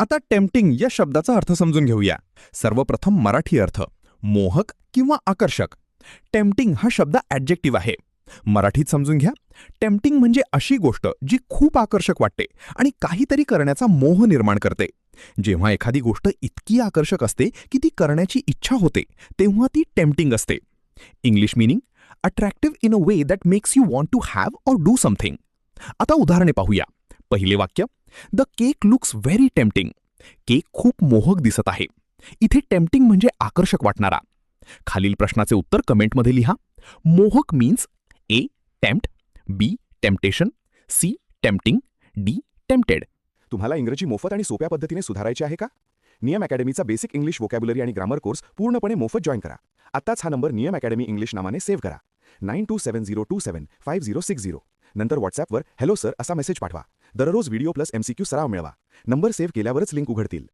आता टेम्पटिंग या शब्दाचा अर्थ समजून घेऊया. सर्वप्रथम मराठी अर्थ मोहक किंवा आकर्षक. टेम्पटिंग हा शब्द ॲडजेक्टिव्ह आहे. मराठीत समजून घ्या. टेम्पटिंग म्हणजे अशी गोष्ट जी खूप आकर्षक वाटते आणि काहीतरी करण्याचा मोह निर्माण करते. जेव्हा एखादी गोष्ट इतकी आकर्षक असते की ती करण्याची इच्छा होते, तेव्हा ती टेम्पटिंग असते. English meaning attractive in a way that makes you want to have or do something. आता उदाहरणे पाहूया. पहिले वाक्य, the cake looks very tempting. Cake खूप मोहक दिसत आहे. इथे टेम्पटिंग म्हणजे आकर्षक वाटणारा. खालील प्रश्नाचे उत्तर कमेंटमध्ये लिहा. मोहक means A tempt, B temptation, C tempting, D tempted. तुम्हाला इंग्रजी मोफत आणि सोप्या पद्धतीने सुधारायचे आहे का? नियम अकॅडमीचा बेसिक इंग्लिश व्होकॅब्युलरी आणि ग्रामर कोर्स पूर्णपणे मोफत जॉईन करा. आत्ताच हा नंबर नियम अकॅडमी इंग्लिश नावाने सेव्ह करा. 9270275060. नंतर व्हॉट्सॲपवर हॅलो सर असा मेसेज पाठवा. दररोज व्हिडिओ प्लस MCQ सराव मिळवा. नंबर सेव्ह केल्यावरच लिंक उघडतील.